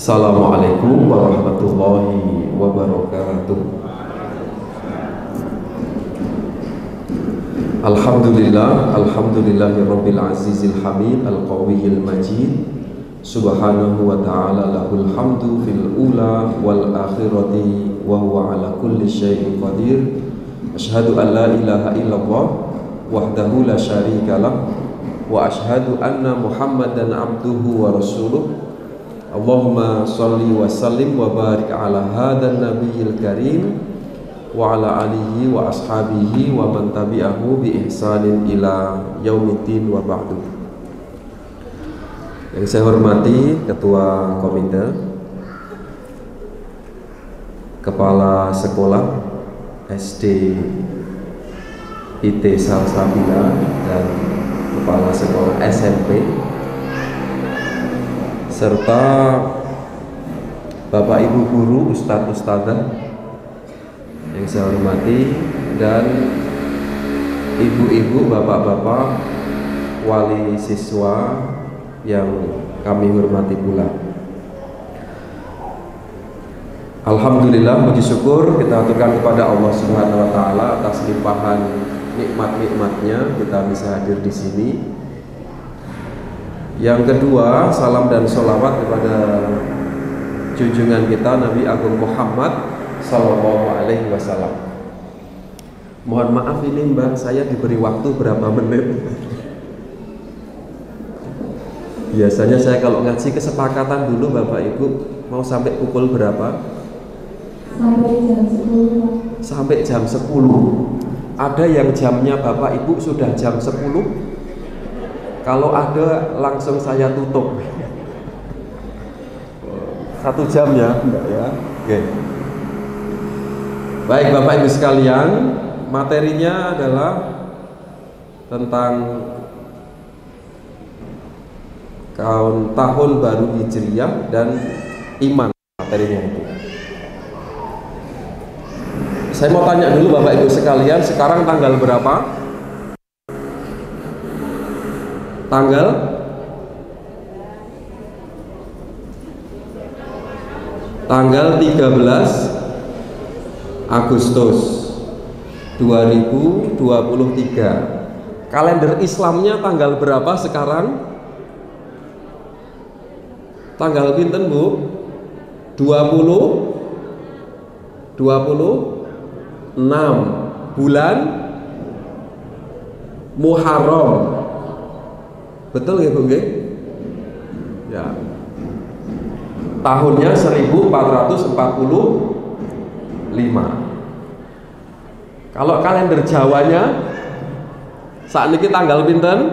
Assalamualaikum warahmatullahi wabarakatuh. Alhamdulillahirabbil azizil hamid al-qawiyil majid. Subhanahu wa ta'ala lahul hamdu fil ula wal akhirati wa huwa ala kulli syai'in qadir. Asyhadu an la ilaha illallah wahdahu la syarikalah wa asyhadu anna Muhammadan abduhu wa rasuluh. Allahumma salli wa sallim wa barik ala hadan nabiyil karim wa ala alihi wa ashabihi wa man tabi'ahu bi ihsanin ila yaumiddin wa ba'du. Yang saya hormati Ketua Komite, Kepala Sekolah SD IT Salsabila dan Kepala Sekolah SMP, serta Bapak Ibu Guru, Ustadz Ustadzah yang saya hormati, dan Ibu-ibu, Bapak-bapak, wali siswa yang kami hormati pula. Alhamdulillah, puji syukur kita aturkan kepada Allah Subhanahu wa taala atas limpahan nikmat-nikmatnya kita bisa hadir di sini. Yang kedua, salam dan sholawat kepada junjungan kita Nabi Agung Muhammad Sallallahu Alaihi Wasallam. Mohon maaf ini Mbak, saya diberi waktu berapa menit? Biasanya saya kalau ngaji kesepakatan dulu Bapak Ibu, mau sampai pukul berapa? Sampai jam 10. Sampai jam 10. Ada yang jamnya Bapak Ibu sudah jam 10? Kalau ada langsung saya tutup. 1 jam ya, enggak ya? Oke. Baik Bapak Ibu sekalian, materinya adalah tentang tahun baru Hijriyah dan iman, materinya itu. Saya mau tanya dulu Bapak Ibu sekalian, sekarang tanggal berapa? Tanggal 13 Agustus 2023. Kalender Islamnya tanggal berapa sekarang? Tanggal pinten Bu? 26 bulan Muharram. Betul ya Bu? Ya. Tahunnya 1445. Kalau kalender Jawanya saat ini tanggal pinten?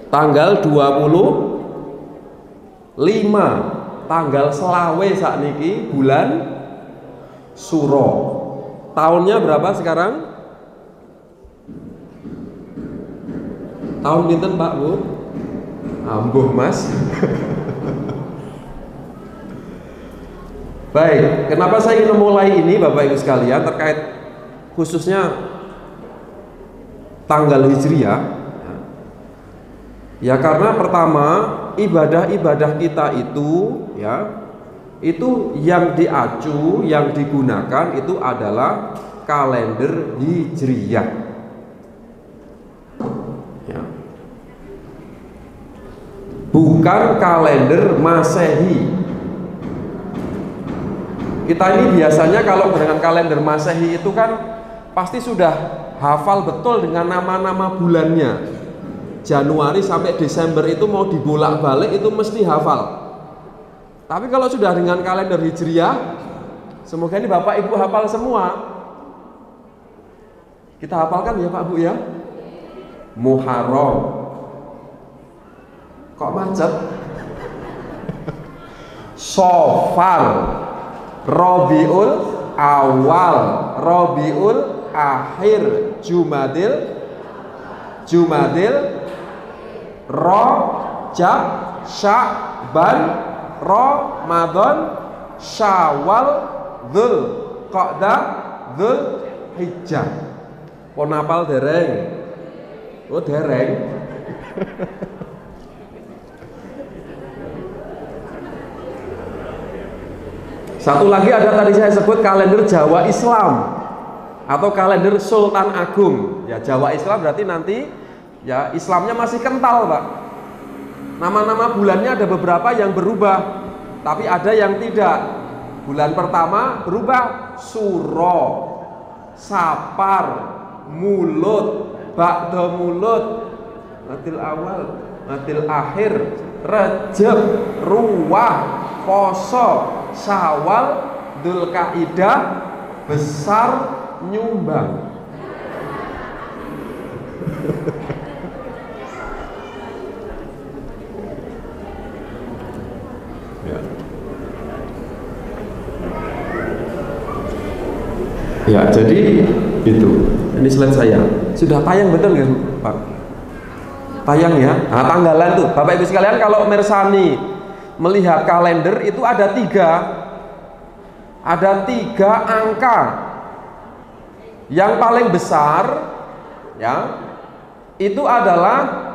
Tanggal 25, tanggal selawe saat ini bulan Suro. Tahunnya berapa sekarang? Tahun pinten Pak Bu? Ambuh Mas. Baik, kenapa saya ingin memulai ini Bapak Ibu sekalian terkait khususnya tanggal Hijriyah? Ya karena pertama ibadah-ibadah kita itu ya, itu yang diacu, yang digunakan itu adalah kalender Hijriyah. Bukan kalender Masehi. Kita ini biasanya kalau dengan kalender Masehi itu kan pasti sudah hafal betul dengan nama-nama bulannya. Januari sampai Desember itu mau dibolak-balik itu mesti hafal. Tapi kalau sudah dengan kalender Hijriyah, semoga ini Bapak Ibu hafal semua. Kita hafalkan ya Pak Bu ya. Muharram. Kok macet? Sofar, Rabiul Awal, Rabiul Akhir, Jumadil, Rajab, Sya'ban, Ramadan, Syawal, Dzulqa'dah, Dzulhijjah. Pon apal dereng? Oh dereng. Satu lagi ada tadi saya sebut kalender Jawa Islam atau kalender Sultan Agung. Ya, Jawa Islam berarti nanti ya Islamnya masih kental, Pak. Nama-nama bulannya ada beberapa yang berubah, tapi ada yang tidak. Bulan pertama berubah Suro, Sapar, Mulut, Ba'da Mulut, Rabiul Awal, Rabiul Akhir, Rejab, Ruwah, Poso, Syawal, Dzulqa'dah, Besar, Nyumbang. Ya, jadi itu. Ini slide saya. Sudah tayang betul nggak, Pak? Tayang ya. Nah, tanggalan tuh, Bapak Ibu sekalian, kalau Mersani melihat kalender itu ada tiga angka. Yang paling besar, ya, itu adalah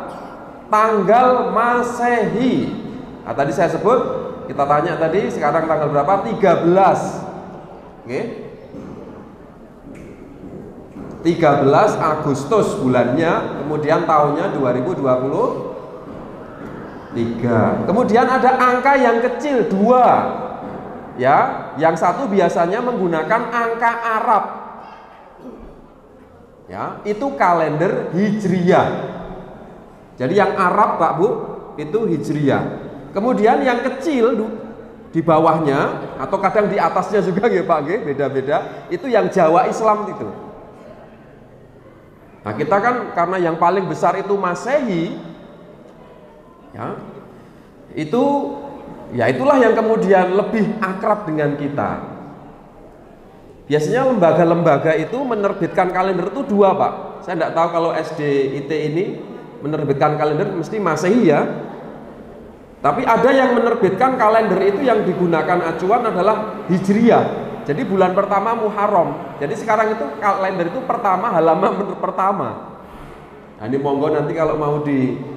tanggal Masehi. Nah, tadi saya sebut, kita tanya tadi, sekarang tanggal berapa? 13. Oke. 13 Agustus bulannya, kemudian tahunnya 2023. Kemudian ada angka yang kecil 2. Ya, yang satu biasanya menggunakan angka Arab. Ya, itu kalender Hijriyah. Jadi yang Arab, Pak Bu, itu Hijriyah. Kemudian yang kecil di bawahnya atau kadang di atasnya juga ya Pak, beda-beda, itu yang Jawa Islam itu. Nah, kita kan karena yang paling besar itu Masehi, ya, itu ya itulah yang kemudian lebih akrab dengan kita. Biasanya lembaga-lembaga itu menerbitkan kalender itu 2, Pak. Saya tidak tahu kalau SDIT ini menerbitkan kalender mesti Masehi ya. Tapi ada yang menerbitkan kalender itu yang digunakan acuan adalah Hijriyah. Jadi bulan pertama Muharram. Jadi sekarang itu kalender itu pertama, halaman menurut pertama. Nah, ini monggo nanti kalau mau dibuat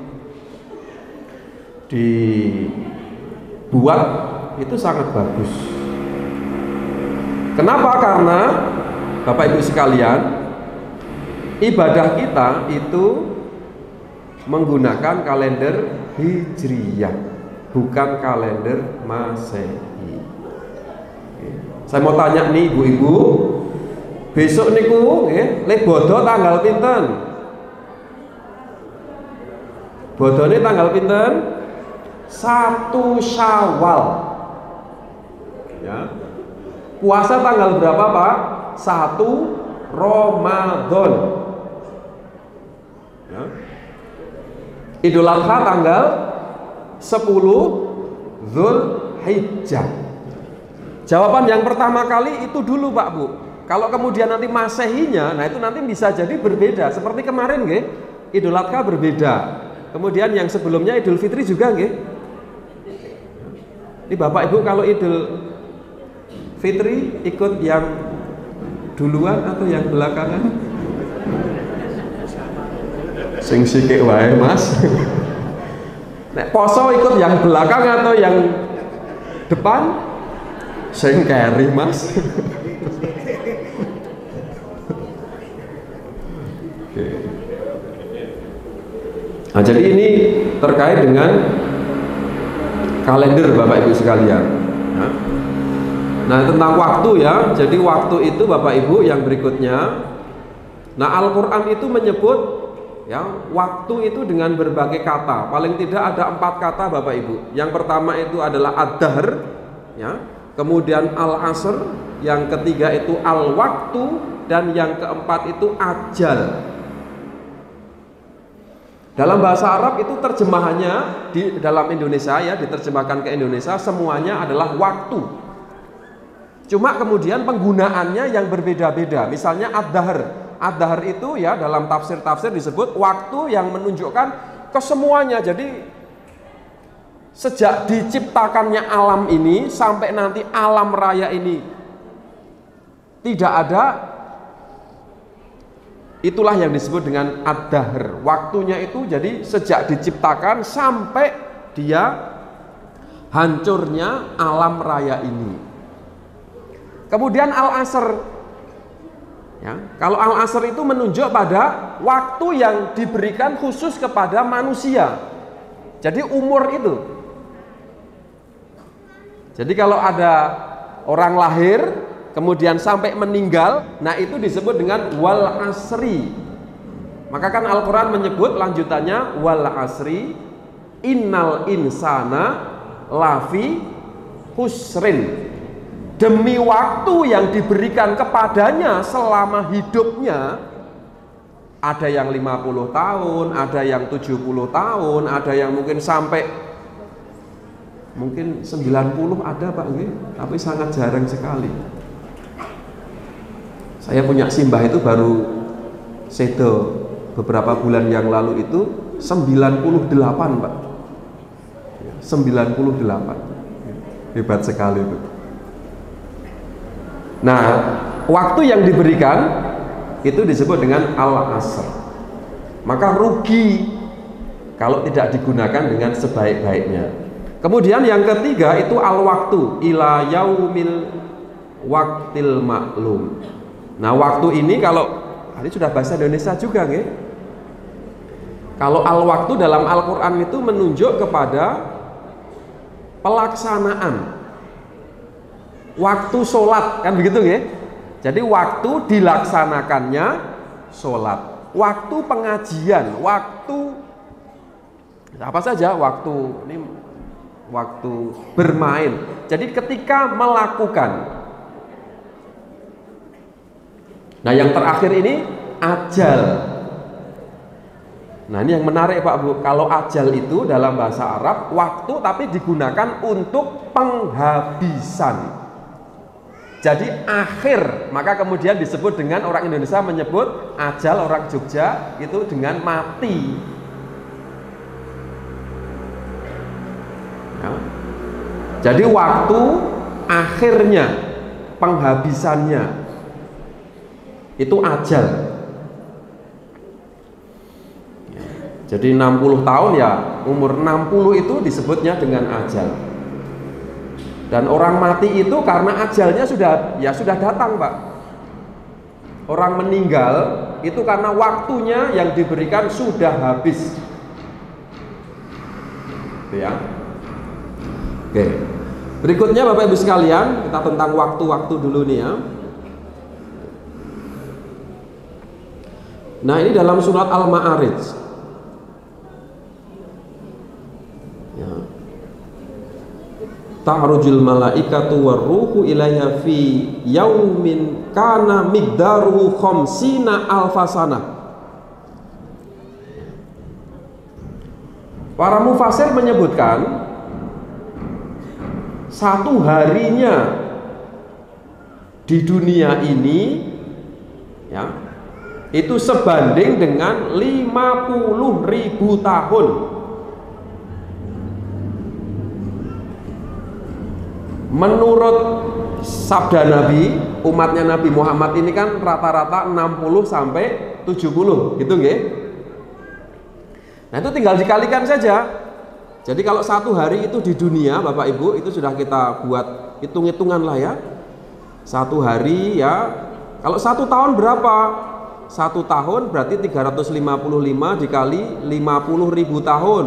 itu sangat bagus. Kenapa? Karena Bapak Ibu sekalian, ibadah kita itu menggunakan kalender Hijriyah, bukan kalender Masehi. Saya mau tanya nih ibu-ibu, besok niku le bodo tanggal pinten? Bodone tanggal pinten? 1 Syawal. Ya. Puasa tanggal berapa, Pak? 1 Ramadan. Ya. Idul Adha tanggal 10 Dzulhijjah. Jawaban yang pertama kali itu dulu, Pak Bu. Kalau kemudian nanti Masehinya, nah itu nanti bisa jadi berbeda. Seperti kemarin nggih, Idul Adha berbeda. Kemudian yang sebelumnya Idul Fitri juga nggih. Ini Bapak Ibu kalau Idul Fitri ikut yang duluan atau yang belakangan? Sing sikik wae, Mas. Nek poso ikut yang belakang atau yang depan? Sing keri, Mas. Oke. Nah, jadi ini terkait dengan kalender Bapak Ibu sekalian. Nah, tentang waktu ya. Jadi waktu itu Bapak Ibu yang berikutnya. Nah, Al-Qur'an itu menyebut ya, waktu itu dengan berbagai kata. Paling tidak ada 4 kata Bapak Ibu. Yang pertama itu adalah ad-dahr, ya. Kemudian al-asr, yang ketiga itu al-waktu, dan yang keempat itu ajal. Dalam bahasa Arab itu terjemahannya di dalam Indonesia ya, diterjemahkan ke Indonesia semuanya adalah waktu. Cuma kemudian penggunaannya yang berbeda-beda. Misalnya ad-dahr. Ad-dahr itu ya dalam tafsir-tafsir disebut waktu yang menunjukkan kesemuanya. Jadi sejak diciptakannya alam ini sampai nanti alam raya ini tidak ada, itulah yang disebut dengan ad-dahr. Waktunya itu jadi sejak diciptakan sampai dia hancurnya alam raya ini. Kemudian al-asr. Ya, kalau al-asr itu menunjuk pada waktu yang diberikan khusus kepada manusia. Jadi umur itu. Jadi kalau ada orang lahir kemudian sampai meninggal, nah itu disebut dengan wal asri. Maka kan Al-Quran menyebut lanjutannya wal asri innal insana lafi husrin. Demi waktu yang diberikan kepadanya selama hidupnya, ada yang 50 tahun, ada yang 70 tahun, ada yang mungkin sampai mungkin 90 ada Pak, tapi sangat jarang sekali. Saya punya simbah itu baru sedo beberapa bulan yang lalu itu 98 Pak. 98. Hebat sekali itu. Nah, waktu yang diberikan itu disebut dengan al-asr. Maka rugi kalau tidak digunakan dengan sebaik-baiknya. Kemudian yang ketiga itu al-waktu ila yaumil waktil maklum. Nah, waktu ini kalau ini sudah bahasa Indonesia juga nggih. Kalau al-waktu dalam Al-Qur'an itu menunjuk kepada pelaksanaan waktu sholat, kan begitu nggih? Jadi waktu dilaksanakannya sholat, waktu pengajian, waktu apa saja, waktu ini waktu bermain. Jadi ketika melakukan. Nah yang terakhir ini ajal. Nah ini yang menarik Pak Bu. Kalau ajal itu dalam bahasa Arab waktu tapi digunakan untuk penghabisan. Jadi akhir, maka kemudian disebut dengan orang Indonesia menyebut ajal, orang Jogja itu dengan mati. Ya. Jadi waktu akhirnya, penghabisannya itu ajal. Ya. Jadi 60 tahun ya, umur 60 itu disebutnya dengan ajal. Dan orang mati itu karena ajalnya sudah datang Pak. Orang meninggal itu karena waktunya yang diberikan sudah habis. Ya. Oke. Berikutnya Bapak Ibu sekalian, kita tentang waktu-waktu dulu nih ya. Nah, ini dalam surat Al-Ma'arij. Ta'rujul malaikatu warruhu ilaiha fi yaumin kana miqdaruhu khamsina alfasana. Para mufasir menyebutkan satu harinya di dunia ini ya itu sebanding dengan 50.000 tahun. Menurut sabda Nabi, umatnya Nabi Muhammad ini kan rata-rata 60 sampai 70, gitu nggih? Nah, itu tinggal dikalikan saja. Jadi kalau satu hari itu di dunia, Bapak Ibu, itu sudah kita buat hitung-hitungan lah ya. Satu hari ya, kalau satu tahun berapa? Satu tahun berarti 355 dikali 50.000 tahun.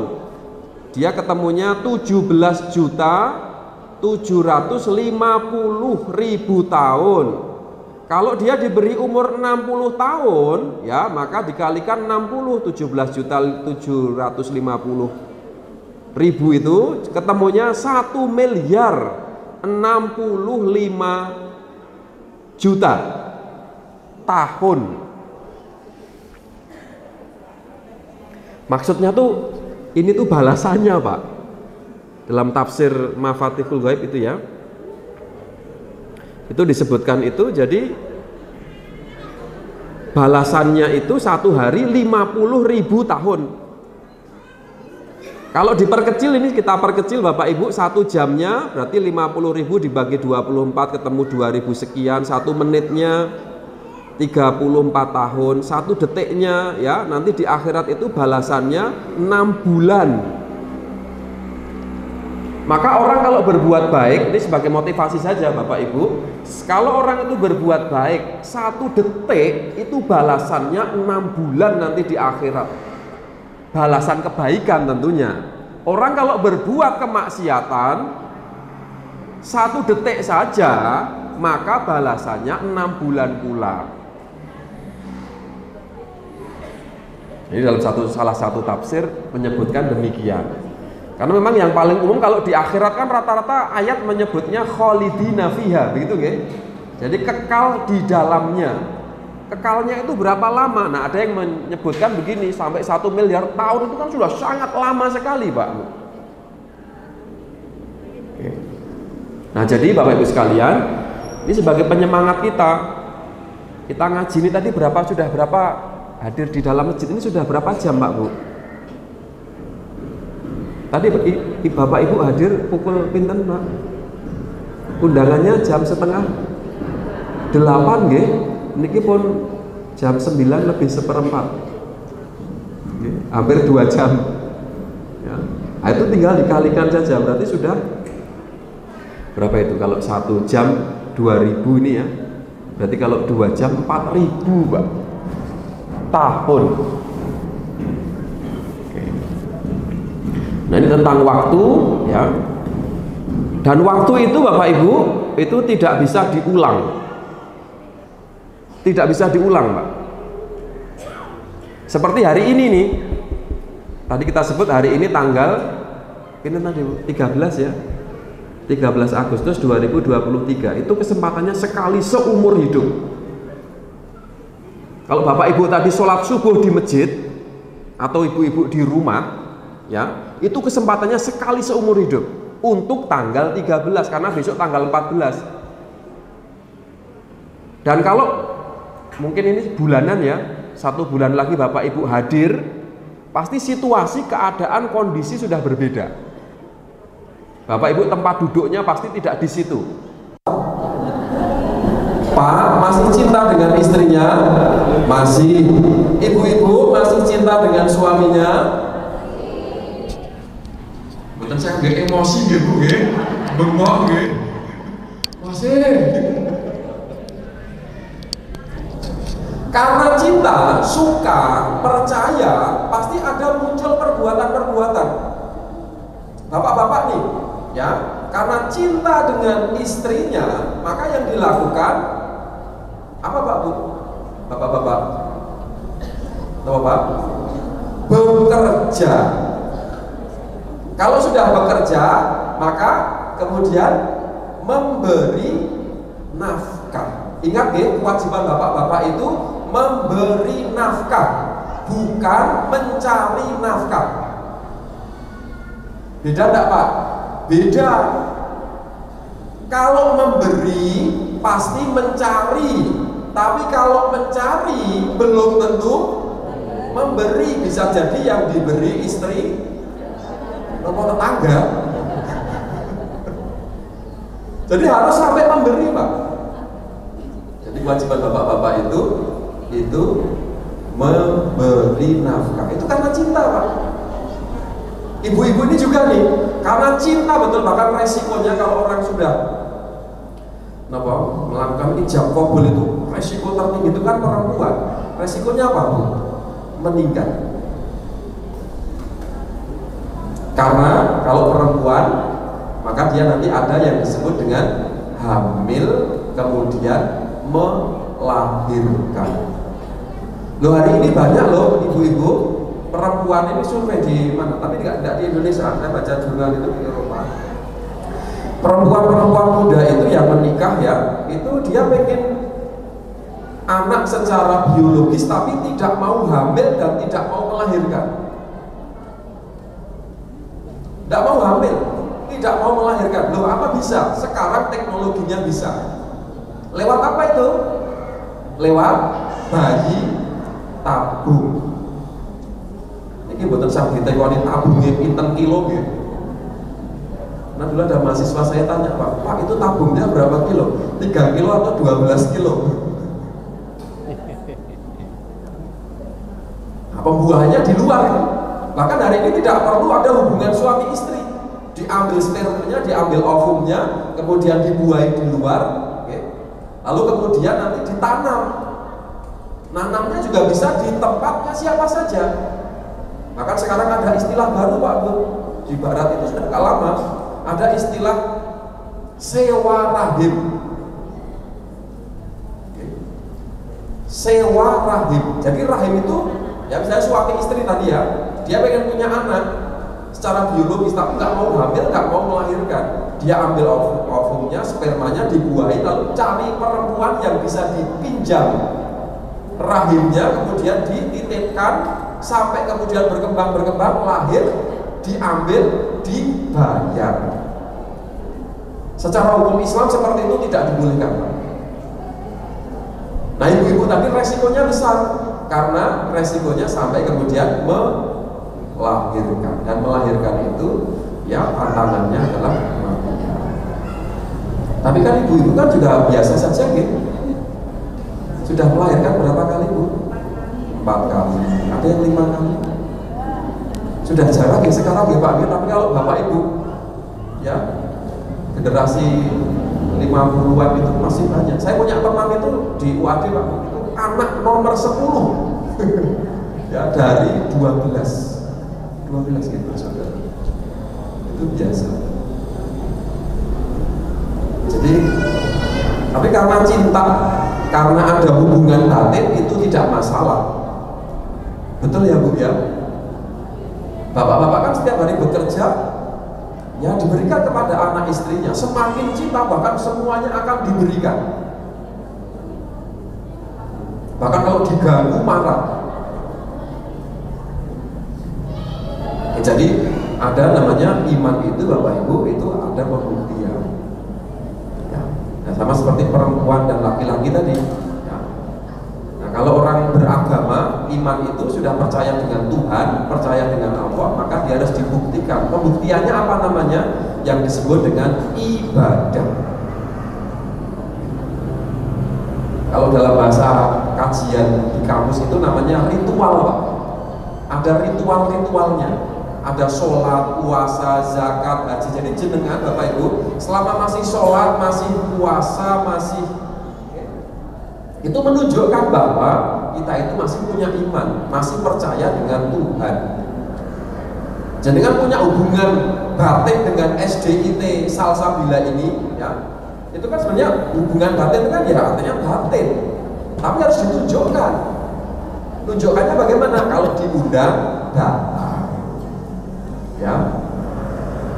Dia ketemunya 17.750.000 tahun. Kalau dia diberi umur 60 tahun ya, maka dikalikan 60, 17.750.000 itu ketemunya 1.065.000.000 tahun. Maksudnya tuh ini tuh balasannya Pak. Dalam tafsir Mafatihul Ghaib itu ya, itu disebutkan itu. Jadi balasannya itu satu hari 50.000 tahun. Kalau diperkecil, ini kita perkecil Bapak Ibu, satu jamnya berarti 50.000 dibagi 24 ketemu 2.000 sekian. Satu menitnya 34 tahun. Satu detiknya ya, nanti di akhirat itu balasannya 6 bulan. Maka orang kalau berbuat baik, ini sebagai motivasi saja Bapak Ibu, kalau orang itu berbuat baik 1 detik, itu balasannya 6 bulan nanti di akhirat. Balasan kebaikan tentunya. Orang kalau berbuat kemaksiatan 1 detik saja, maka balasannya 6 bulan pula. Ini dalam salah satu tafsir menyebutkan demikian. Karena memang yang paling umum kalau di akhirat kan rata-rata ayat menyebutnya khalidina fiha, begitu nggih? Jadi kekal di dalamnya. Kekalnya itu berapa lama? Nah, ada yang menyebutkan begini, sampai 1 miliar tahun itu kan sudah sangat lama sekali, Pak. Oke. Nah, jadi Bapak Ibu sekalian, ini sebagai penyemangat kita ngaji ini tadi sudah berapa hadir di dalam masjid ini sudah berapa jam, Pak Bu? Tadi Bapak Ibu hadir pukul pinten, Pak? Undangannya jam 7:30 nggih. Niki pun jam 9 lebih 1/4. Hampir 2 jam. Ya. Nah, itu tinggal dikalikan saja, berarti sudah berapa itu? Kalau 1 jam 2.000 ini ya. Berarti kalau 2 jam 4.000, Pak. Tahun. Nah, ini tentang waktu ya. Dan waktu itu Bapak Ibu itu tidak bisa diulang. Tidak bisa diulang, Pak. Seperti hari ini nih. Tadi kita sebut hari ini tanggal ini tadi 13 ya. 13 Agustus 2023. Itu kesempatannya sekali seumur hidup. Kalau Bapak Ibu tadi sholat subuh di masjid atau ibu-ibu di rumah ya, itu kesempatannya sekali seumur hidup untuk tanggal 13 karena besok tanggal 14. Dan kalau mungkin ini bulanan ya, 1 bulan lagi Bapak Ibu hadir, pasti situasi, keadaan, kondisi sudah berbeda. Bapak Ibu tempat duduknya pasti tidak di situ. Pak masih cinta dengan istrinya? Masih. Ibu-ibu masih cinta dengan suaminya? Betul, saya nggak emosi gitu, nggih, bengok nggih, masih. Karena cinta, suka, percaya, pasti ada muncul perbuatan-perbuatan. Bapak-bapak nih, ya, karena cinta dengan istrinya, maka yang dilakukan apa, Pak Bu? Bapak-bapak, apa Pak? Bekerja. Kalau sudah bekerja, maka kemudian memberi nafkah. Ingat ya, kewajiban bapak-bapak itu memberi nafkah, bukan mencari nafkah. Beda enggak, Pak? Beda. Kalau memberi pasti mencari, tapi kalau mencari belum tentu memberi. Bisa jadi yang diberi istri nomor tetangga. Jadi harus sampai memberi, Pak. Jadi kewajiban bapak-bapak itu memberi nafkah. Itu karena cinta, Pak. Ibu-ibu ini juga nih, karena cinta betul, bahkan resikonya kalau orang sudah melakukan ijab kabul itu, resiko tertinggi itu kan perempuan. Resikonya apa, Bu? Meninggal. Karena kalau perempuan, maka dia nanti ada yang disebut dengan hamil, kemudian melahirkan. Loh, hari ini banyak loh ibu-ibu perempuan ini survei di mana, tapi tidak di Indonesia, saya baca jurnal itu di Eropa. Perempuan-perempuan muda itu yang menikah ya, itu dia pengen anak secara biologis tapi tidak mau hamil dan tidak mau melahirkan. Tidak mau hamil, tidak mau melahirkan. Loh, apa bisa? Sekarang teknologinya bisa. Lewat apa itu? Lewat bayi tabung. Ini buatan sampai tekoni tabungnya pinten kilo gitu. Nah, dulu ada mahasiswa saya tanya, Pak itu tabungnya berapa kilo? 3 kilo atau 12 kilo? Nah, pembuahannya di luar kan? Bahkan hari ini tidak perlu ada hubungan suami istri. diambil spermanya, diambil ovumnya, kemudian dibuahi di luar, lalu kemudian nanti ditanam. Nanamnya juga bisa di tempatnya siapa saja. Maka sekarang ada istilah baru Pak Bu, di Barat itu sudah lama, ada istilah sewa rahim. Sewa rahim. Jadi rahim itu, ya misalnya suami istri tadi ya, dia pengen punya anak secara biologis, tapi nggak mau hamil, nggak mau melahirkan. Dia ambil ovumnya, spermanya dibuahi, lalu cari perempuan yang bisa dipinjam rahimnya, kemudian dititipkan sampai kemudian berkembang lahir, diambil, dibayar. Secara hukum Islam seperti itu tidak dibolehkan. Nah ibu-ibu tadi resikonya besar, karena resikonya sampai kemudian melahirkan, dan melahirkan itu ya tantangannya adalah kematian. Tapi kan ibu-ibu kan juga biasa saja gitu. Sudah melahirkan berapa kali Bu? 4 kali, ada yang 5 kali. Sudah jarang ya sekarang ya Pak, tapi kalau Bapak Ibu ya generasi 50-an itu masih banyak. Saya punya teman itu di UAD Pak, itu anak nomor 10 ya dari 12 gitu saudara. Itu biasa. Jadi tapi karena cinta, karena ada hubungan batin itu tidak masalah. Betul ya Bu ya? Bapak-bapak kan setiap hari bekerja, ya diberikan kepada anak istrinya, semakin cinta bahkan semuanya akan diberikan. Bahkan kalau diganggu marah. Jadi ada namanya iman itu Bapak Ibu, itu ada pembuktian ya. Nah, sama seperti perempuan dan laki-laki tadi ya. Nah kalau orang beragama, iman itu sudah percaya dengan Tuhan, percaya dengan Allah, maka dia harus dibuktikan. Pembuktiannya apa namanya? Yang disebut dengan ibadah. Kalau dalam bahasa kajian di kamus itu namanya ritual Pak. Ada ritual-ritualnya. Ada sholat, puasa, zakat, haji. Jadi jenengan Bapak Ibu, selama masih sholat, masih puasa, masih itu menunjukkan bahwa kita itu masih punya iman, masih percaya dengan Tuhan. Jenengan punya hubungan batin dengan SDIT Salsabila ini, ya. Itu kan sebenarnya hubungan batin itu kan ya artinya batin, tapi harus ditunjukkan. Tunjukkannya bagaimana? Kalau diundang datang. Ya,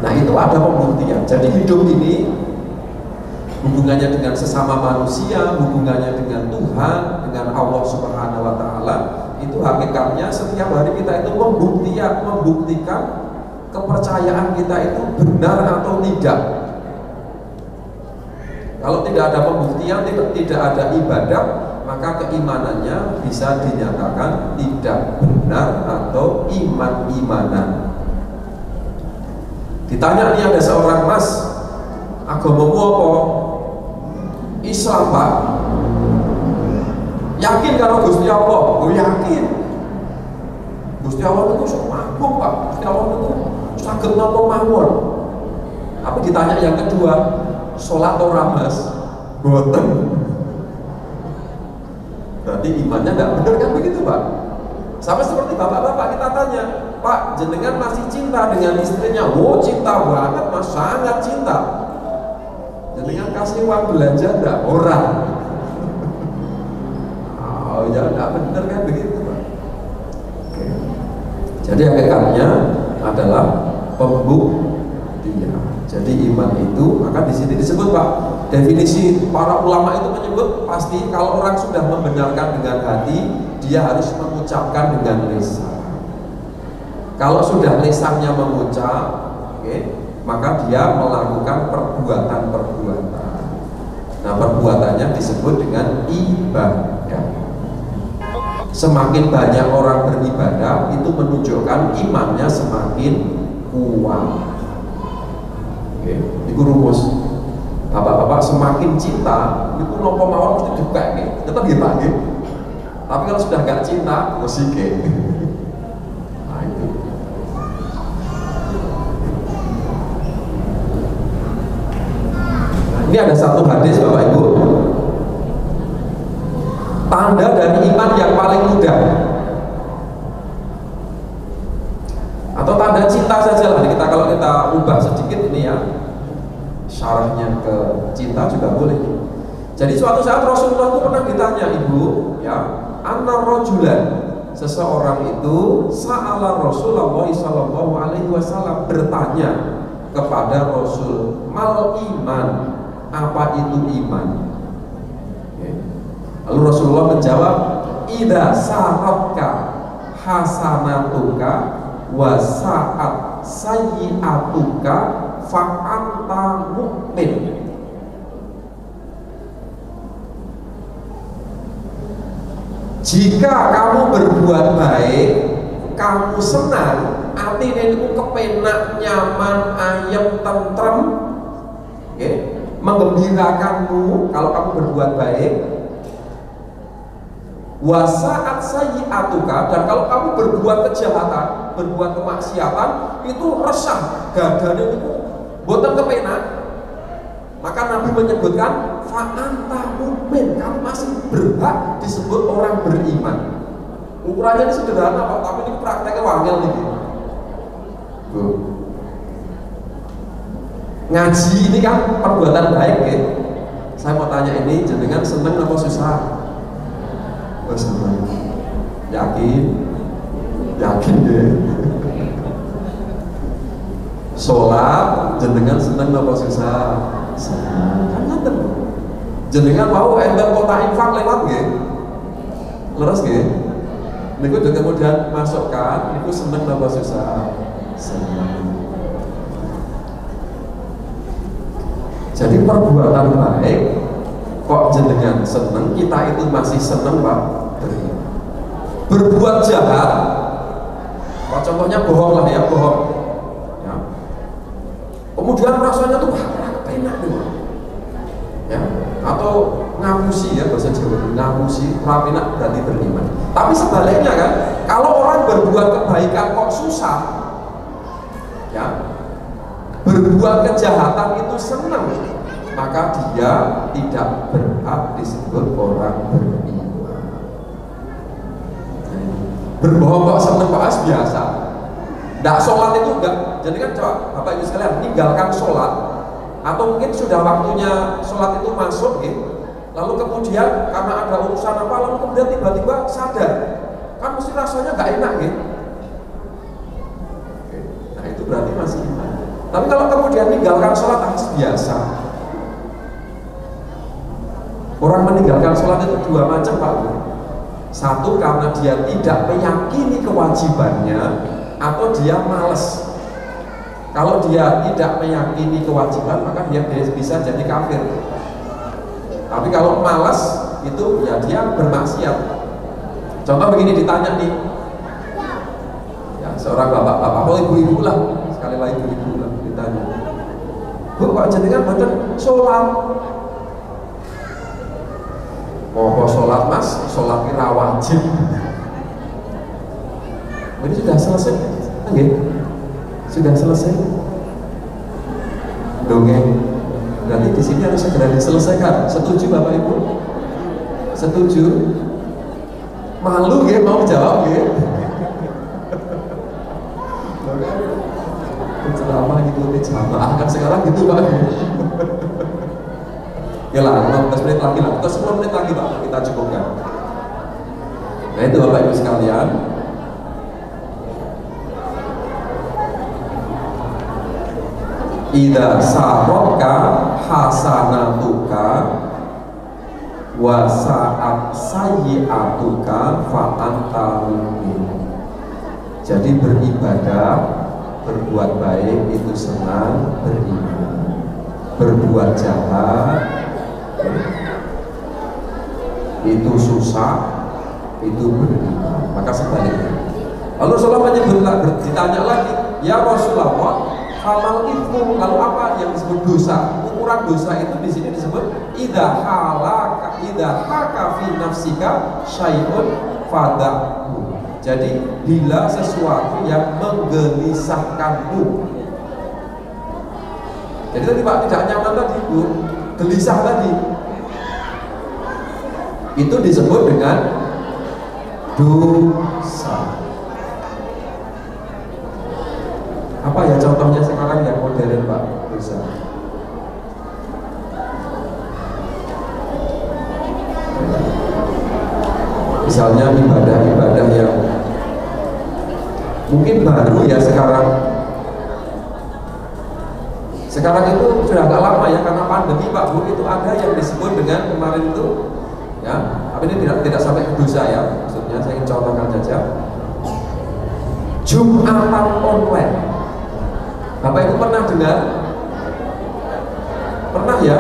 nah itu ada pembuktian. Jadi hidup ini hubungannya dengan sesama manusia, hubungannya dengan Tuhan, dengan Allah Subhanahu Wa Taala, itu hakikatnya setiap hari kita itu membuktikan kepercayaan kita itu benar atau tidak. Kalau tidak ada pembuktian, tidak ada ibadah, maka keimanannya bisa dinyatakan tidak benar atau iman-imanan. Ditanya nih ada seorang Mas, agamamu apa? Islam Pak. Yakin kalau Gusti Allah? Oh yakin. Gusti Allah itu agung Pak. Gusti Allah itu saged napa mawon. Tapi ditanya yang kedua, sholat ora Mas? Boten. Berarti imannya tidak benar kan begitu Pak? Sama seperti bapak-bapak kita tanya, Pak, jenengan masih cinta dengan istrinya? Oh cinta banget Mas, sangat cinta. Jenengan kasih uang belanja enggak? Orang. Oh ya enggak benar kan begitu Pak. Oke. Jadi hakikatnya adalah pembuktian. Jadi iman itu, maka di sini disebut Pak, definisi para ulama itu menyebut pasti kalau orang sudah membenarkan dengan hati, dia harus mengucapkan dengan lisan. Kalau sudah lisannya mengucap, maka dia melakukan perbuatan-perbuatan. Nah, perbuatannya disebut dengan ibadah. Semakin banyak orang beribadah, itu menunjukkan imannya semakin kuat. Itu rumus. Bapak-bapak semakin cinta, itu nopo mawon mesti dibuka, tetap ya Pak. Tapi kalau sudah gak cinta, musik. Nah itu. Ini ada satu hadis Bapak Ibu. Tanda dari iman yang paling mudah, atau tanda cinta saja lah. Kalau kita ubah sedikit ini ya, syarahnya ke cinta juga boleh. Jadi suatu saat Rasulullah itu pernah ditanya, ibu, ya, anna rajulan, seseorang itu sa'ala Rasulullah sallallahu alaihi wasallam, bertanya kepada Rasul, mal iman, apa itu iman? Lalu Rasulullah menjawab, idza saratka hasanatuka wa sa'at sayyi'atuka fa anta mu'min. Jika kamu berbuat baik, kamu senang, artinya itu kepenak, nyaman, ayem, tentrem, okay, menggembirakanmu kalau kamu berbuat baik. Wasaat sayyi'atuka, dan kalau kamu berbuat kejahatan, berbuat kemaksiatan, itu resah, dadanya itu boten kepenak. Maka Nabi menyebutkan fa'anta mu'min, kamu masih berhak disebut orang beriman. Ukurannya ini sederhana Pak, tapi ini prakteknya wangel nih. Ngaji ini kan perbuatan baik ya. Saya mau tanya ini, jenengan seneng apa susah? Oh, seneng. Yakin? Yakin deh. Sholat jenengan seneng apa susah? Seneng. Kan ngaten. Jenengan mau embel kota infak lewat nggih? Leres nggih? Niku kemudian masukkan, niku seneng apa susah? Seneng. Jadi perbuatan baik kok jenengan seneng, kita itu masih seneng Pak. Berbuat jahat, kok contohnya bohong lah ya, bohong ya. Kemudian rasanya tuh enak nih ya, atau ngapusi ya, bahasa Jawa, ngapusi, enak berarti beriman. Tapi sebaliknya kan, kalau orang berbuat kebaikan kok susah ya, berbuat kejahatan itu senang, maka dia tidak berhak disebut orang beriman. Berbohong kok seneng kok biasa. Nggak sholat itu enggak. Jadi kan coba Bapak Ibu sekalian, tinggalkan sholat, atau mungkin sudah waktunya sholat itu masuk gitu. Lalu kemudian karena ada urusan apa, lalu kemudian tiba-tiba sadar, kan mesti rasanya nggak enak gitu. Nah itu berarti masih iman. Tapi kalau kemudian tinggalkan sholat biasa, orang meninggalkan sholat itu dua macam Pak. Satu, karena dia tidak meyakini kewajibannya, atau dia malas. Kalau dia tidak meyakini kewajiban, maka dia bisa jadi kafir. Tapi kalau malas, itu ya dia bermaksiat. Contoh begini, ditanya nih ya, seorang bapak-bapak, oh ibu-ibu lah, sekali lagi ibu-ibu lah, ditanya, Bu, kok jenengan boten sholat? Mau sholat Mas, sholat kira wajib. Ini sudah selesai, okay. Sudah selesai. Dongeng. Berarti di sini harus segera diselesaikan. Setuju Bapak Ibu? Setuju? Malu ya mau jawab ya? Ceramah ikuti jamaah kan sekarang gitu Pak. Ya lah, 15 menit lagi lah, atau 10 menit lagi Pak, kita cukupkan. Nah itu Bapak Ibu sekalian, idza saraka hasanatuka wa sa'at sayyi'atuka fa anta mu'min. Jadi beribadah, berbuat baik itu senang, beriman. Berbuat jahat itu susah, itu beriman. Maka sebaliknya. Lalu Rasulullah menyebut, ditanya lagi, ya Rasulullah, famal itu lalu apa yang disebut dosa? Ukuran dosa itu di sini disebut idza haka fi nafsika syai'un fadahu. Jadi bila sesuatu yang menggelisahkanmu. Jadi tadi Pak tidak nyaman tadi Bu, gelisah tadi. Itu disebut dengan dosa. Apa ya contohnya sekarang yang modern Pak? Dosa. Misalnya ibadah-ibadah yang mungkin baru ya sekarang. Sekarang itu sudah agak lama ya karena pandemi Pak Bu, itu ada yang disebut dengan kemarin itu ya, tapi ini tidak sampai ke dosa ya. Maksudnya saya ingin contohkan saja. Jumatan online. Bapak Ibu pernah dengar? Pernah ya?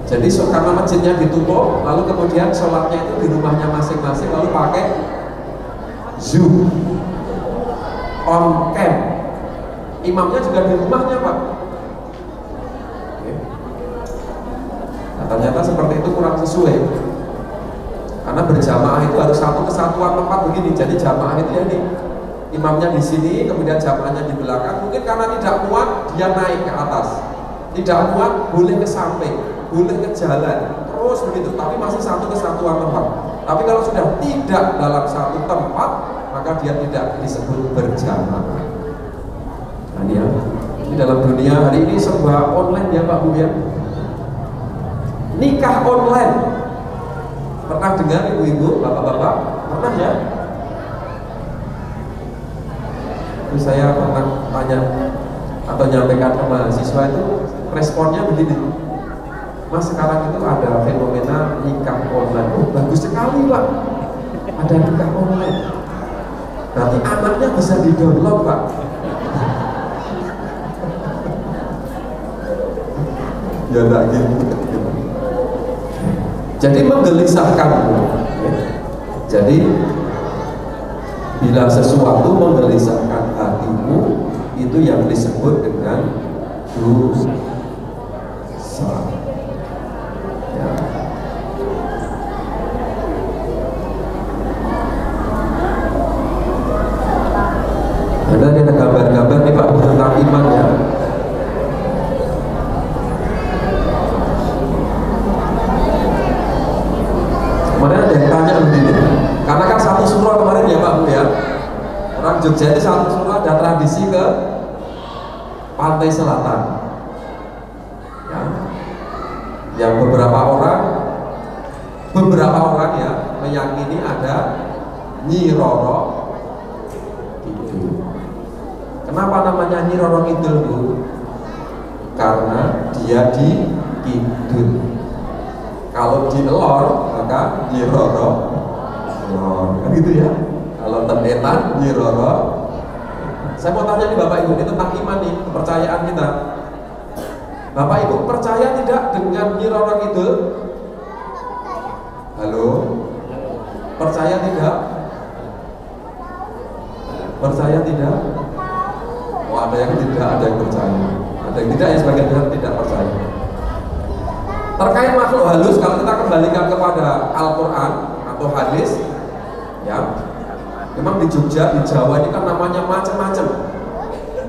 Jadi karena masjidnya ditutup, lalu kemudian sholatnya itu di rumahnya masing-masing, lalu pakai Zoom, on cam. Imamnya juga di rumahnya Pak. Oke. Nah, ternyata seperti itu kurang sesuai. Karena berjamaah itu harus satu kesatuan tempat begini. Jadi jamaah itu ya nih, imamnya di sini, kemudian jamaahnya di belakang. Mungkin karena tidak muat dia naik ke atas, tidak muat boleh ke samping, boleh ke jalan, terus begitu. Tapi masih satu kesatuan tempat. Tapi kalau sudah tidak dalam satu tempat, maka dia tidak disebut berjamaah. Nah, ya, ini dalam dunia hari ini serba online ya Pak Bu ya. Nikah online. Pernah dengar ibu-ibu, bapak-bapak? Pernah ya? Terus saya pernah tanya atau nyampaikan ke mahasiswa itu, responnya begini. Mas, sekarang itu ada fenomena nikah online. Oh, bagus sekali Pak, ada nikah online. Berarti anaknya bisa di-download Pak. Ya enggak gitu. Jadi menggelisahkan. Jadi bila sesuatu menggelisahkan hatimu, itu yang disebut dengan dosa. Ya. Ada gambar-gambar nih Pak tentang iman ya. Kemarin ada yang tanya begini, karena kan satu surah kemarin ya Pak Bu ya, orang Jogja itu satu surah ada tradisi ke pantai selatan ya, yang beberapa orang ya meyakini ada Nyi Roro Kidul. Kenapa namanya Nyi Roro Kidul Bu? Karena dia di kidul. Kalau di elor maka Nyi Roro elor, kan gitu ya. Kalau tenetan Nyi Roro. Saya mau tanya nih Bapak Ibu, ini tentang iman nih, kepercayaan kita. Bapak Ibu percaya tidak dengan Nyi Roro Kidul? Halo? Percaya tidak? Percaya tidak? Oh, ada yang tidak, ada yang percaya. Ada yang tidak, ya sebagian besar tidak percaya. Terkait makhluk halus, kalau kita kembalikan kepada Al-Quran atau hadis ya, memang di Jogja, di Jawa ini kan namanya macam-macam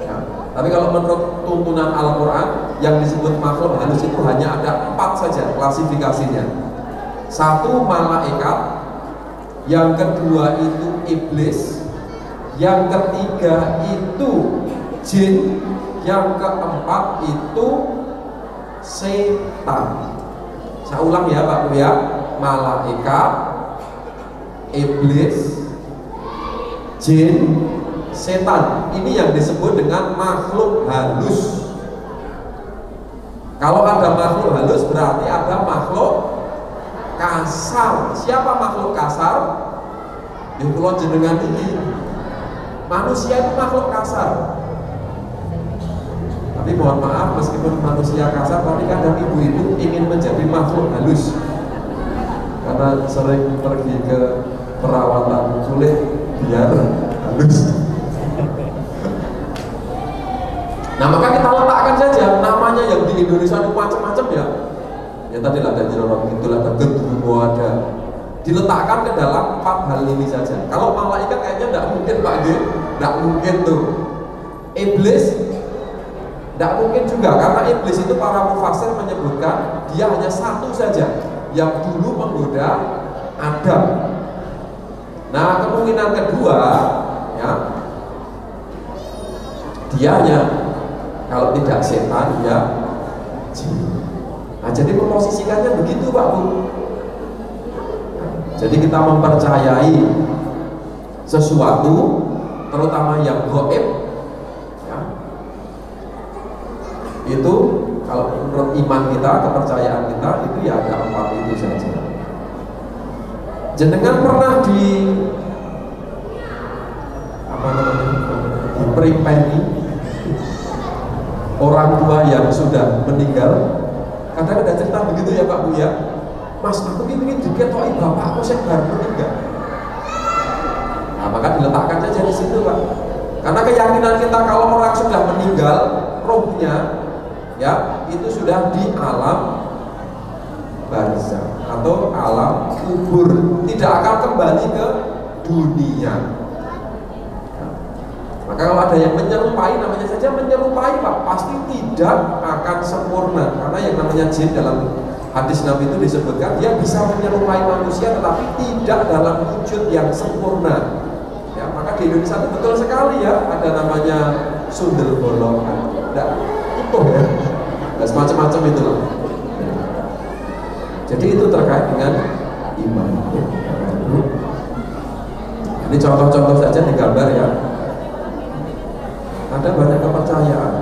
ya. Tapi kalau menurut tuntunan Al-Quran, yang disebut makhluk halus itu hanya ada 4 saja klasifikasinya. 1 malaikat, yang kedua itu iblis, yang ketiga itu jin, yang keempat itu setan. Saya ulang ya Pak Bu ya, malaikat, iblis, jin, setan. Ini yang disebut dengan makhluk halus. Kalau ada makhluk halus berarti ada makhluk kasar. Siapa makhluk kasar? Yang kalau jenengan ini manusia itu makhluk kasar. Tapi mohon maaf, meskipun manusia kasar, tapi kadang ibu-ibu ingin menjadi makhluk halus karena sering pergi ke perawatan kulit biar halus. Nah, maka kita letakkan saja namanya yang di Indonesia itu macam-macam ya. Ya tadi ada Nyi itu, ada Genderuwo, ada. Diletakkan ke dalam 4 hal ini saja. Kalau malaikat kayaknya tidak mungkin Pak G, tidak mungkin tuh. Iblis Tidak mungkin juga, karena iblis itu para mufasir menyebutkan dia hanya satu saja yang dulu menggoda Adam. Nah, kemungkinan kedua, ya, dianya kalau tidak setan, ya jin. Nah, jadi memposisikannya begitu, Pak Bu. Jadi kita mempercayai sesuatu, terutama yang gaib, ya, itu kalau menurut iman kita, kepercayaan kita itu ya ada 4 itu saja. Jenengan pernah diperimpeni orang tua yang sudah meninggal? Kadang ada cerita begitu ya Pak Bu ya, Mas aku ingin diketoi bapakku yang baru meninggal. Nah, maka diletakkan saja di situ Pak. Karena keyakinan kita kalau orang sudah meninggal, rohnya ya itu sudah di alam barzakh atau alam kubur, tidak akan kembali ke dunia. Maka kalau ada yang menyerupai, namanya saja menyerupai Pak, pasti tidak akan sempurna. Karena yang namanya jin dalam hadis Nabi itu disebutkan dia bisa menyerupai manusia tetapi tidak dalam wujud yang sempurna. Ya, maka di Indonesia itu betul sekali ya, ada namanya sundel bolong, tidak utuh ya, dan semacam-macam itu loh. Jadi itu terkait dengan iman. Ini contoh-contoh saja digambar ya. Ada banyak kepercayaan.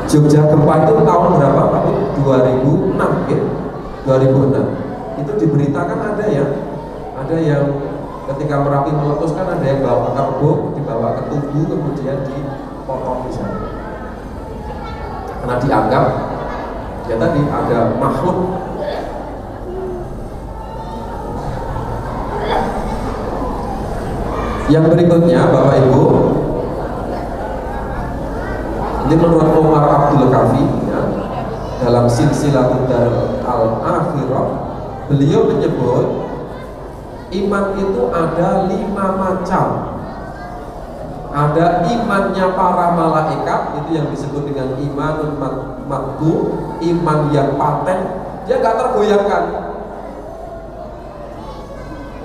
Jogja gempa itu tahun berapa Pak? 2006 ya? 2006. Itu diberitakan ada ya, ada yang ketika Merapi meletus kan ada yang bawa kerbau, dibawa ke Tugu kemudian dipotong di sana. Karena dianggap ya tadi ada makhluk. Yang berikutnya Bapak Ibu, ini menurut Umar Abdul Kafi ya, dalam Silsilatul Darul Al-Akhirah, beliau menyebut iman itu ada 5 macam. Ada imannya para malaikat, itu yang disebut dengan iman matku, iman yang paten, dia gak tergoyahkan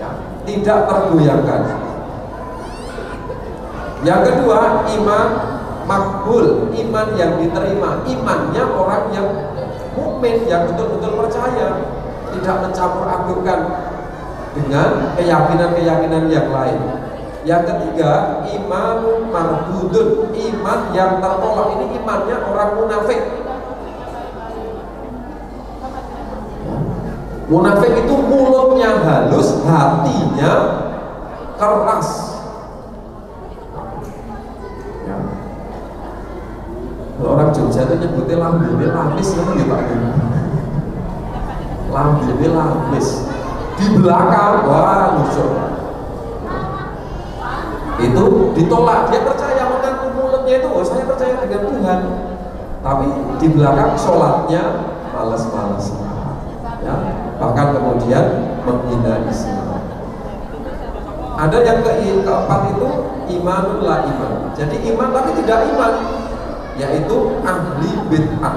ya, tidak tergoyahkan. Yang kedua, iman makbul, iman yang diterima, imannya orang yang mukmin, yang betul-betul percaya, tidak mencampur adukkan dengan keyakinan-keyakinan yang lain. Yang ketiga, iman mardudun, iman yang tertolak, ini imannya orang munafik. Munafik itu mulutnya halus, hatinya keras. Orang Jogja itu nyebutnya lambene lapis kan ya Pak. Lambene lapis. Di belakang wah musuh. Itu ditolak, dia percaya mengaku mulutnya itu, oh, saya percaya dengan Tuhan. Tapi di belakang sholatnya malas-malas. Ya, bahkan kemudian menghina Islam. Ada yang keempat itu imanul la iman. Jadi iman tapi tidak iman, yaitu ahli bid'ah.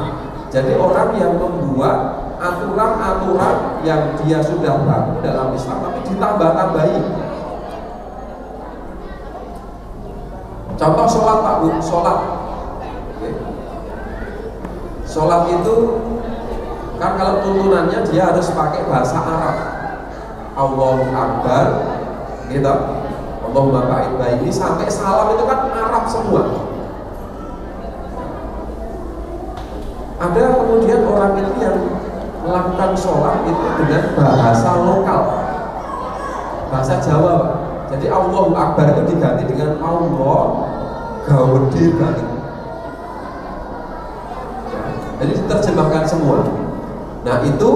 Jadi orang yang membuat aturan-aturan yang dia sudah baku dalam Islam tapi ditambah-tambahi. Contoh sholat Pak Bu, sholat. Sholat itu kan kalau tuntunannya dia harus pakai bahasa Arab. Allahu Akbar, gitu. Allahumma ba'id baini sampai salam itu kan Arab semua. Ada kemudian orang itu yang melakukan sholat itu dengan bahasa lokal, bahasa Jawa Pak. Jadi Allahu Akbar itu diganti dengan Allah gawede banget. Jadi diterjemahkan semua. Nah itu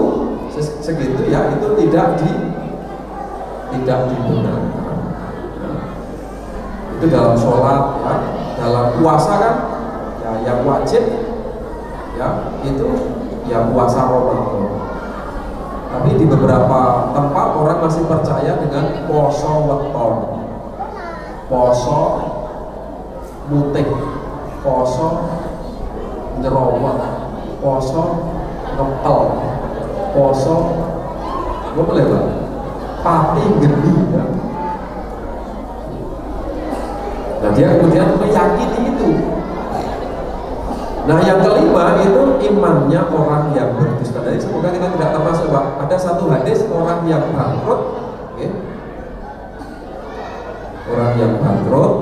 segitu ya, itu tidak dibenarkan. Nah, itu dalam sholat ya, dalam puasa kan ya, yang wajib ya itu ya puasa Ramadan. Tapi di beberapa tempat orang masih percaya dengan poso weton, poso mutik, poso nyerowot, poso ngepel, poso apa boleh Pak? Pati geni ya. Nah dia kemudian meyakini itu. Nah yang kelima itu imannya orang yang berdusta. Jadi semoga kita tidak termasuk Pak. Ada satu hadis orang yang bangkrut, okay. Orang yang bangkrut,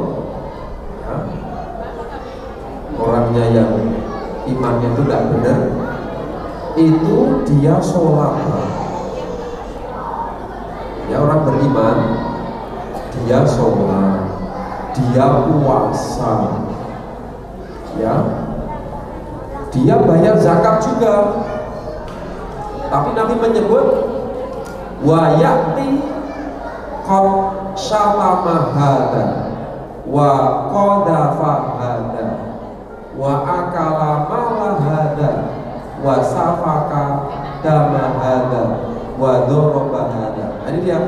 ya. Orangnya yang imannya itu tidak benar, itu dia sholat. Ya orang beriman, dia sholat, dia puasa, ya, dia bayar zakat juga. Tapi Nabi menyebut wa ya'ti qad syatama hada wa qadafa hada wa akala mala hada wa safaka dama hada wa doroba hada. Ini dia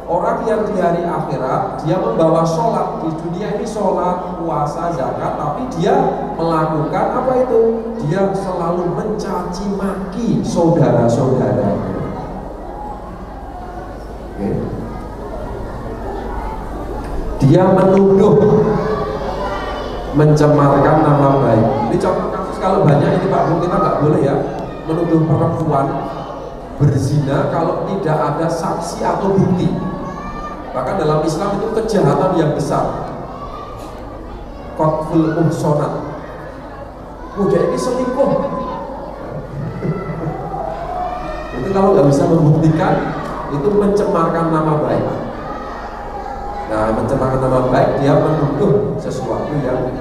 orang yang di hari akhirat dia membawa sholat. Di dunia ini sholat, puasa, zakat, tapi dia melakukan apa itu? Dia selalu mencaci maki saudara-saudaranya. Okay. Dia menuduh, mencemarkan nama baik. Ini contoh kasus kalau banyak ini Pak Bu, kita nggak boleh ya menuduh perempuan berzina kalau tidak ada saksi atau bukti. Bahkan dalam Islam itu kejahatan yang besar. Qatful muhsanat. Muda ini selingkuh. Itu kalau nggak bisa membuktikan, itu mencemarkan nama baik. Nah, mencemarkan nama baik dia menuduh sesuatu yang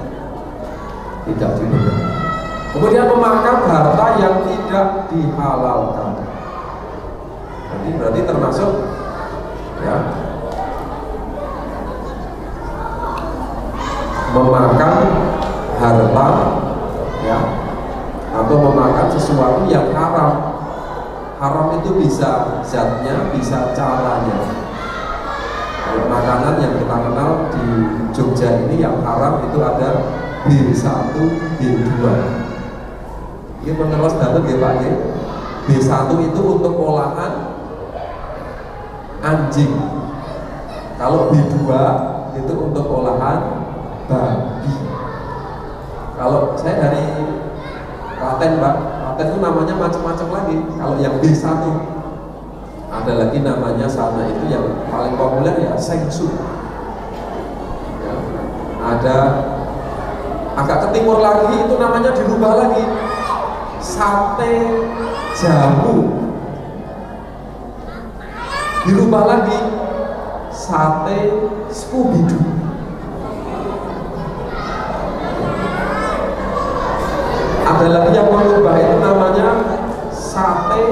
tidak dibenar. Kemudian memakan harta yang tidak dihalalkan. Jadi berarti termasuk ya memakan harta ya atau memakan sesuatu yang haram. Haram itu bisa zatnya, bisa caranya. Kalau makanan yang kita kenal di Jogja ini yang haram itu ada B1, B2. Ini menerus datang ya Pak ya. B1 itu untuk olahan anjing. Kalau B2 itu untuk olahan babi. Kalau saya dari Klaten Pak, Klaten itu namanya macam-macam lagi. Kalau yang B1 ada lagi namanya sana itu yang paling populer ya sengsu. Ya, ada agak ke timur lagi itu namanya dirubah lagi sate jamu. Dirubah lagi sate Scooby-Doo. Ada lagi yang merubah itu namanya sate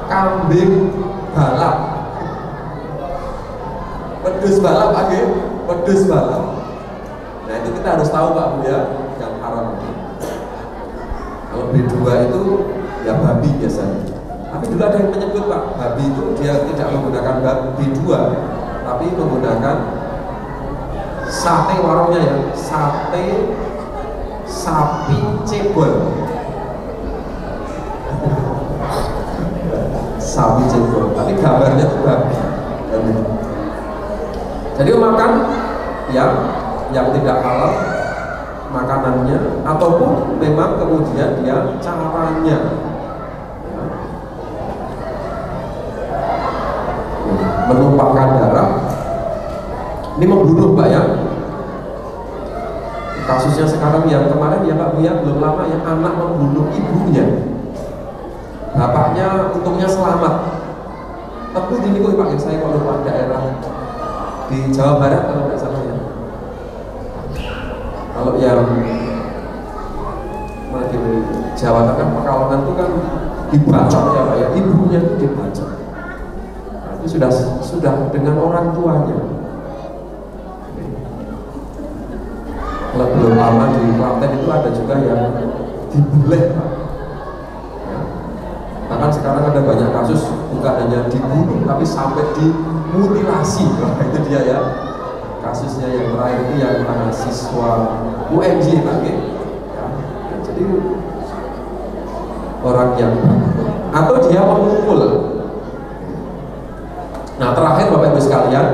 kambing balap. Wedhus balap lagi, wedhus balap. Nah itu kita harus tahu Pak Bu ya, yang haram. Kalau B2 itu ya babi biasanya. Tapi dulu ada yang menyebut Pak, babi itu dia tidak menggunakan B2, tapi menggunakan sate warungnya ya, sate sapi cebol. Sapi cebol, tapi gambarnya itu babi. Jadi makan yang tidak halal makanannya, ataupun memang kemudian dia caranya. Menumpahkan darah, ini membunuh Pak ya. Kasusnya sekarang yang kemarin ya Pak Bu ya, belum lama ya, anak membunuh ibunya. Bapaknya untungnya selamat. Tapi gini kok Pak, saya kalau lupa daerah di Jawa Barat kalau nggak salah ya. Kalau yang di Jawa Tengah Pekalongan itu kan dibacok ya Pak ya, ibunya itu dibacok. Nah, itu sudah dengan orang tuanya. Kalau belum lama di Klaten itu ada juga yang dibuleh Pak. Ya. Bahkan sekarang ada banyak kasus bukan hanya dibunuh tapi sampai dimutilasi. Nah, itu dia ya kasusnya yang terakhir itu yang mahasiswa UNJ Pak ya. Jadi orang yang atau dia memukul. Nah terakhir Bapak Ibu sekalian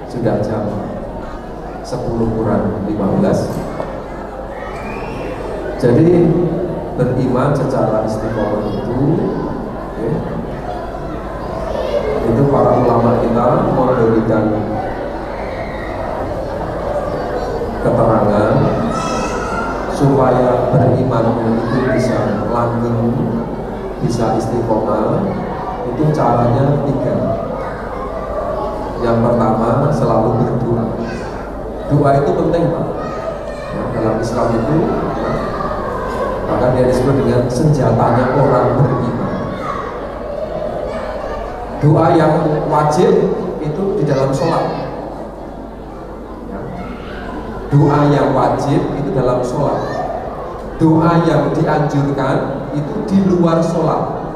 sudah jam 10 kurang 15. Jadi beriman secara istiqomah itu para ulama kita memberikan keterangan supaya beriman itu bisa langgeng, bisa istiqomah. Itu caranya 3. Yang pertama selalu berdoa. Doa itu penting Pak. Ya, dalam Islam itu maka dia disebut dengan senjatanya orang beriman. Doa yang wajib itu di dalam sholat. Ya. Doa yang wajib itu dalam sholat. Doa yang dianjurkan itu di luar sholat.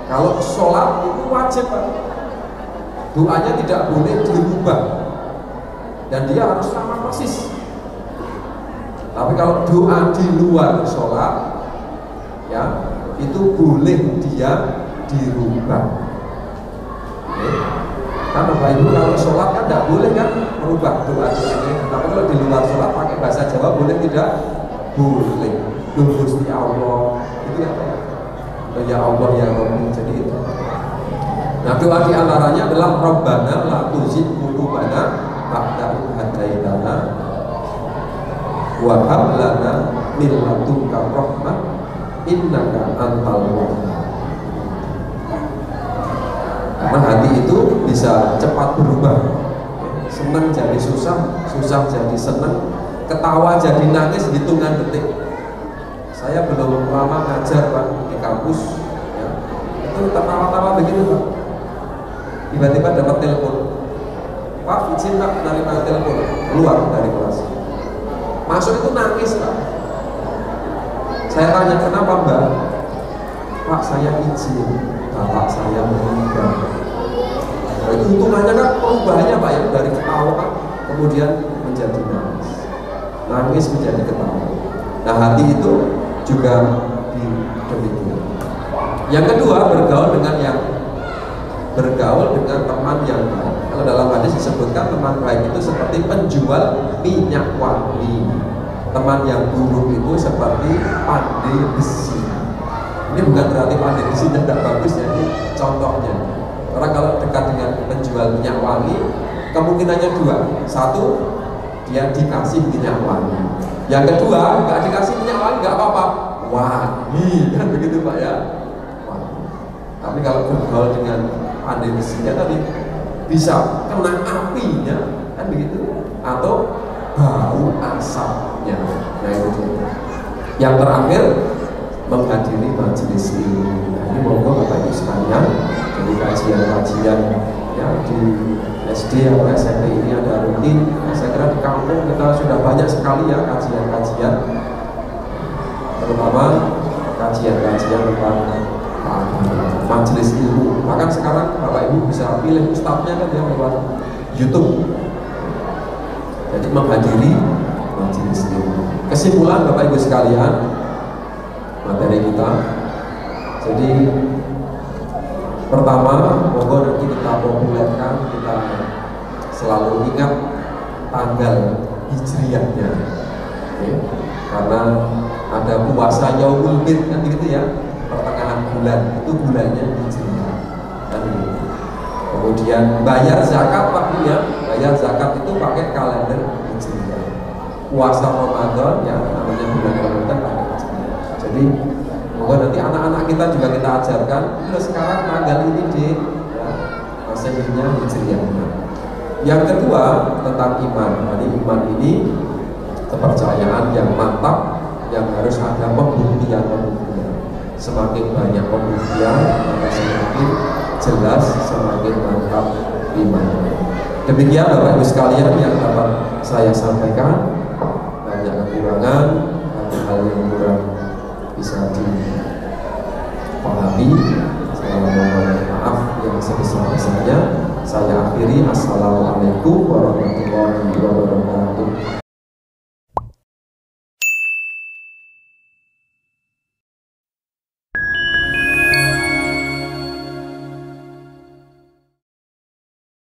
Kalau sholat itu wajib Pak. Doanya tidak boleh dirubah dan dia harus sama persis. Tapi kalau doa di luar sholat, ya itu boleh dia dirubah. Kan Bapak Ibu kalau sholat kan tidak boleh kan merubah doa ini. Tapi kalau di luar sholat pakai bahasa Jawa boleh tidak? Boleh. Gusti Allah itu apa ya? Ya Allah ya Rabbi. Jadi itu. Nah doa diantaranya adalah Rabbana la tuzigh qulubana ba'da idh hadaitana wa hab lana min ladunka rahmah innaka antal wahhab. Karena hati itu bisa cepat berubah, senang jadi susah, susah jadi senang, ketawa jadi nangis hitungan detik. Saya belum lama ngajar Pak di kampus, ya. Itu tertawa-tawa begitu Pak. Tiba-tiba dapat telepon, Pak izin Pak menerima telepon, keluar dari kelas. Masuk itu nangis Pak. Saya tanya kenapa Mbak? Pak saya izin, bapak saya meninggal. Nah, itu hitungannya kan perubahannya Pak ya, dari ketawa kemudian menjadi nangis, nangis menjadi ketawa. Nah hati itu juga demikian. Yang kedua bergaul dengan teman yang baik. Kalau dalam hadis disebutkan teman baik itu seperti penjual minyak wangi. Teman yang buruk itu seperti pandai besi. Ini bukan berarti pandai besi tidak bagus ya, ini contohnya. Orang kalau dekat dengan penjual minyak wangi, kemungkinannya 2. 1, dia dikasih minyak wangi. Yang kedua, nggak dikasih minyak wangi nggak apa-apa, wangi kan begitu Pak ya. Wangi. Tapi kalau bergaul dengan pandai besinya tadi bisa kena apinya kan begitu, atau bau asapnya. Nah itu dia. Yang terakhir menghadiri majelis ilmu. Nah, ini monggo Bapak Ibu sekalian, jadi kajian-kajian ya di SD atau SMP ini ada rutin. Nah, saya kira di kampung kita sudah banyak sekali ya kajian-kajian, terutama kajian-kajian tentang majelis ilmu. Bahkan sekarang Bapak Ibu bisa pilih ustadznya kan ya lewat YouTube. Jadi menghadiri majelis ilmu. Kesimpulan Bapak Ibu sekalian, materi kita. Jadi pertama, monggo nanti kita populerkan, kita selalu ingat tanggal hijriahnya, karena ada puasa Yaumul Bid kan gitu ya, pertengahan bulan itu bulannya hijriah. Dan kemudian bayar zakat Pak ya, bayar zakat itu pakai kalender hijriah. Puasa Ramadan ya namanya bulan Ramadan pakai hijriah. Jadi monggo nanti anak-anak kita juga kita ajarkan. Terus sekarang tanggal ini di ya, Masehinya hijriahnya. Yang kedua tentang iman. Jadi iman ini kepercayaan yang mantap yang harus ada pembuktian. Semakin banyak pembuktian maka semakin jelas, semakin mantap iman. Demikian Bapak Ibu sekalian yang dapat saya sampaikan. Banyak kekurangan, hal yang kurang bisa dipahami Nabi. Saya mohon maaf yang sebesar-besarnya. Saya akhiri. Assalamualaikum warahmatullahi wabarakatuh.